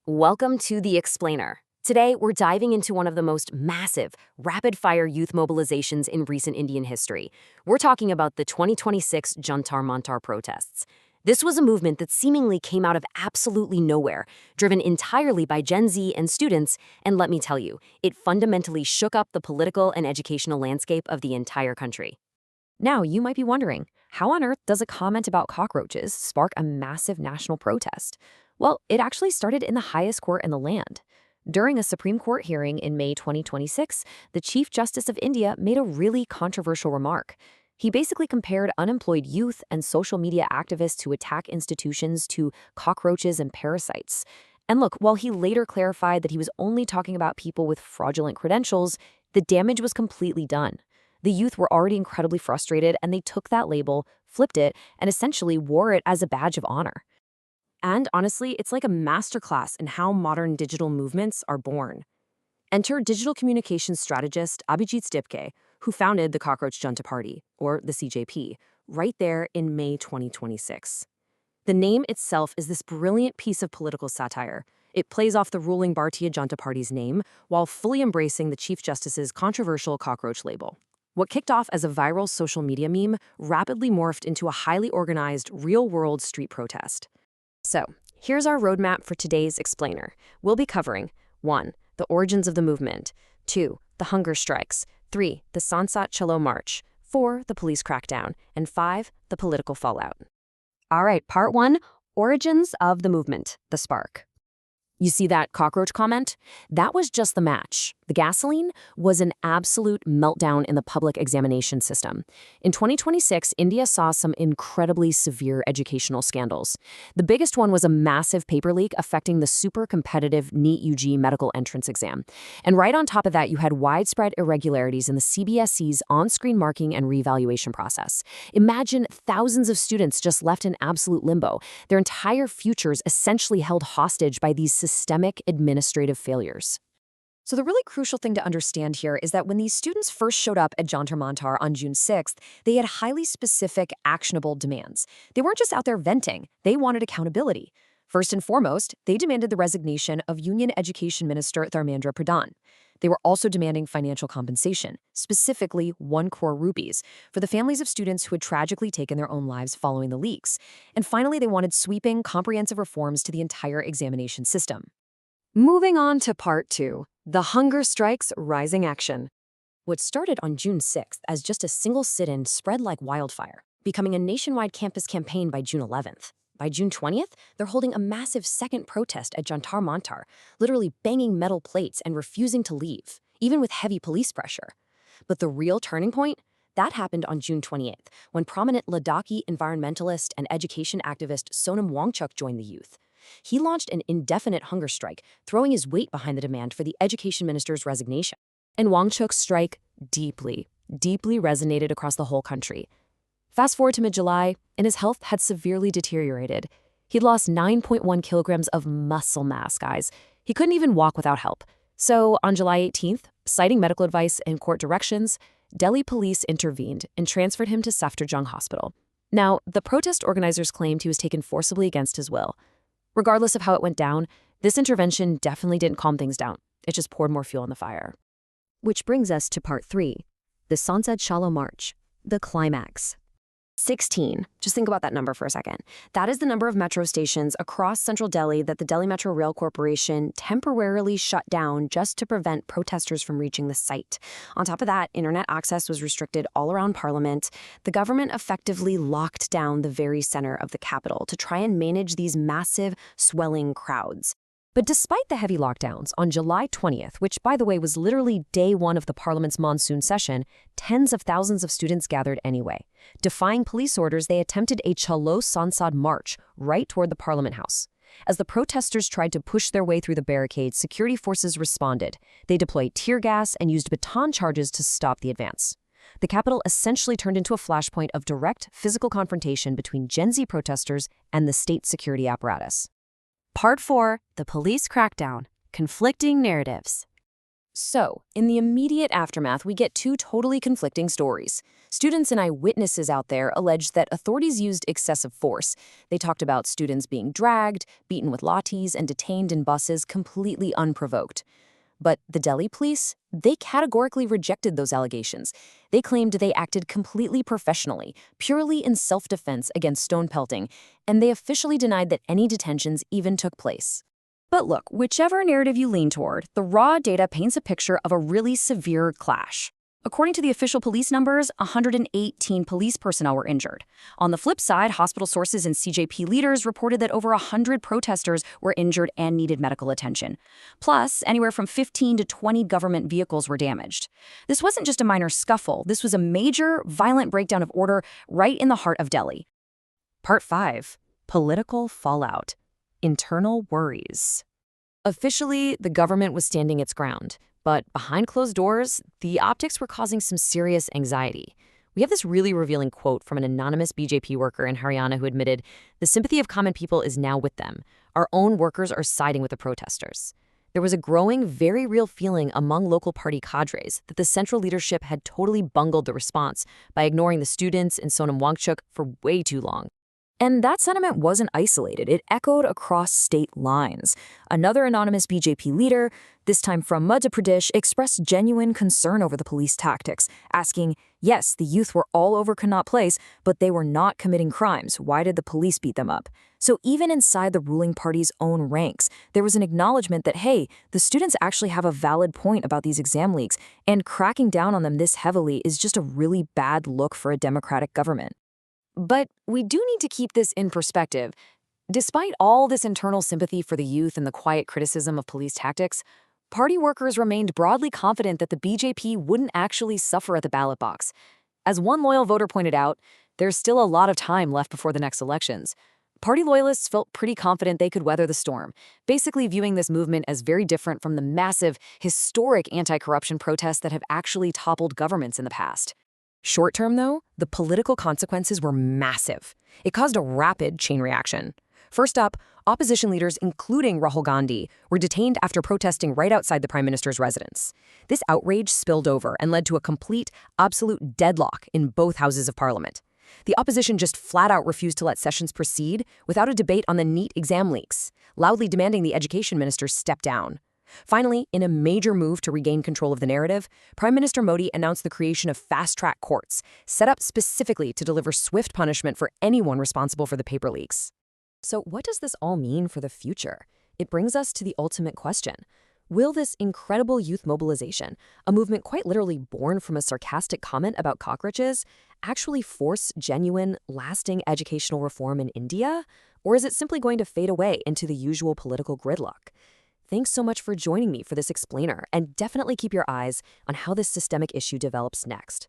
Welcome to The Explainer. Today, we're diving into one of the most massive, rapid-fire youth mobilizations in recent Indian history. We're talking about the 2026 Jantar Mantar protests. This was a movement that seemingly came out of absolutely nowhere, driven entirely by Gen Z and students, and let me tell you, it fundamentally shook up the political and educational landscape of the entire country. Now, you might be wondering, how on earth does a comment about cockroaches spark a massive national protest? Well, it actually started in the highest court in the land. During a Supreme Court hearing in May 2026, the Chief Justice of India made a really controversial remark. He basically compared unemployed youth and social media activists who attack institutions to cockroaches and parasites. And look, while he later clarified that he was only talking about people with fraudulent credentials, the damage was completely done. The youth were already incredibly frustrated, and they took that label, flipped it, and essentially wore it as a badge of honor. And honestly, it's like a masterclass in how modern digital movements are born. Enter digital communications strategist Abhijit Stipke, who founded the Cockroach Junta Party, or the CJP, right there in May 2026. The name itself is this brilliant piece of political satire. It plays off the ruling Bharatiya Janata Party's name while fully embracing the Chief Justice's controversial cockroach label. What kicked off as a viral social media meme rapidly morphed into a highly organized, real-world street protest. So, here's our roadmap for today's explainer. We'll be covering 1. The origins of the movement, 2. The hunger strikes, 3. The Sansat Chalo March, 4. The police crackdown, and 5. The political fallout. All right, part 1, origins of the movement, the spark. You see that cockroach comment? That was just the match. The gasoline was an absolute meltdown in the public examination system. In 2026, India saw some incredibly severe educational scandals. The biggest one was a massive paper leak affecting the super competitive NEET UG medical entrance exam. And right on top of that, you had widespread irregularities in the CBSE's on-screen marking and reevaluation process. Imagine thousands of students just left in absolute limbo, their entire futures essentially held hostage by these systemic administrative failures. So the really crucial thing to understand here is that when these students first showed up at Jantar Mantar on June 6th, they had highly specific, actionable demands. They weren't just out there venting, they wanted accountability. First and foremost, they demanded the resignation of Union Education Minister Dharmendra Pradhan. They were also demanding financial compensation, specifically 1 crore rupees, for the families of students who had tragically taken their own lives following the leaks. And finally, they wanted sweeping, comprehensive reforms to the entire examination system. Moving on to part 2, the hunger strikes rising action. What started on June 6th as just a single sit-in spread like wildfire, becoming a nationwide campus campaign by June 11th. By June 20th, they're holding a massive second protest at Jantar Mantar, literally banging metal plates and refusing to leave, even with heavy police pressure. But the real turning point? That happened on June 28th, when prominent Ladakhi environmentalist and education activist Sonam Wangchuk joined the youth. He launched an indefinite hunger strike, throwing his weight behind the demand for the education minister's resignation. And Wangchuk's strike deeply resonated across the whole country. Fast forward to mid-July, and his health had severely deteriorated. He'd lost 9.1 kilograms of muscle mass, guys. He couldn't even walk without help. So on July 18th, citing medical advice and court directions, Delhi police intervened and transferred him to Safdarjung Hospital. Now, the protest organizers claimed he was taken forcibly against his will. Regardless of how it went down, this intervention definitely didn't calm things down. It just poured more fuel on the fire. Which brings us to part 3, the Sansat Chalo March, the climax. 16. Just think about that number for a second. That is the number of metro stations across central Delhi that the Delhi Metro Rail Corporation temporarily shut down just to prevent protesters from reaching the site. On top of that, internet access was restricted all around Parliament. The government effectively locked down the very center of the capital to try and manage these massive, swelling crowds. But despite the heavy lockdowns, on July 20th, which, by the way, was literally day 1 of the Parliament's monsoon session, tens of thousands of students gathered anyway. Defying police orders, they attempted a Chalo Sansad march right toward the Parliament House. As the protesters tried to push their way through the barricades, security forces responded. They deployed tear gas and used baton charges to stop the advance. The capital essentially turned into a flashpoint of direct physical confrontation between Gen Z protesters and the state security apparatus. Part 4, the police crackdown, conflicting narratives. So, in the immediate aftermath, we get two totally conflicting stories. Students and eyewitnesses out there alleged that authorities used excessive force. They talked about students being dragged, beaten with lathis, and detained in buses completely unprovoked. But the Delhi police, they categorically rejected those allegations. They claimed they acted completely professionally, purely in self-defense against stone pelting, and they officially denied that any detentions even took place. But look, whichever narrative you lean toward, the raw data paints a picture of a really severe clash. According to the official police numbers, 118 police personnel were injured. On the flip side, hospital sources and CJP leaders reported that over 100 protesters were injured and needed medical attention. Plus, anywhere from 15 to 20 government vehicles were damaged. This wasn't just a minor scuffle, this was a major, violent breakdown of order right in the heart of Delhi. Part 5. Political fallout. Internal worries. Officially, the government was standing its ground, but behind closed doors, the optics were causing some serious anxiety. We have this really revealing quote from an anonymous BJP worker in Haryana who admitted, "The sympathy of common people is now with them. Our own workers are siding with the protesters." There was a growing, very real feeling among local party cadres that the central leadership had totally bungled the response by ignoring the students in Sonam Wangchuk for way too long. And that sentiment wasn't isolated. It echoed across state lines. Another anonymous BJP leader, this time from Madhya Pradesh, expressed genuine concern over the police tactics, asking, yes, the youth were all over Connaught Place, but they were not committing crimes. Why did the police beat them up? So even inside the ruling party's own ranks, there was an acknowledgement that, hey, the students actually have a valid point about these exam leaks, and cracking down on them this heavily is just a really bad look for a democratic government. But we do need to keep this in perspective. Despite all this internal sympathy for the youth and the quiet criticism of police tactics, party workers remained broadly confident that the BJP wouldn't actually suffer at the ballot box. As one loyal voter pointed out, there's still a lot of time left before the next elections. Party loyalists felt pretty confident they could weather the storm, basically viewing this movement as very different from the massive, historic anti-corruption protests that have actually toppled governments in the past. Short-term, though, the political consequences were massive. It caused a rapid chain reaction. First up, opposition leaders, including Rahul Gandhi, were detained after protesting right outside the prime minister's residence. This outrage spilled over and led to a complete, absolute deadlock in both houses of parliament. The opposition just flat-out refused to let sessions proceed without a debate on the NEET exam leaks, loudly demanding the education minister step down. Finally, in a major move to regain control of the narrative, Prime Minister Modi announced the creation of fast-track courts, set up specifically to deliver swift punishment for anyone responsible for the paper leaks. So what does this all mean for the future? It brings us to the ultimate question. Will this incredible youth mobilization, a movement quite literally born from a sarcastic comment about cockroaches, actually force genuine, lasting educational reform in India? Or is it simply going to fade away into the usual political gridlock? Thanks so much for joining me for this explainer, and definitely keep your eyes on how this systemic issue develops next.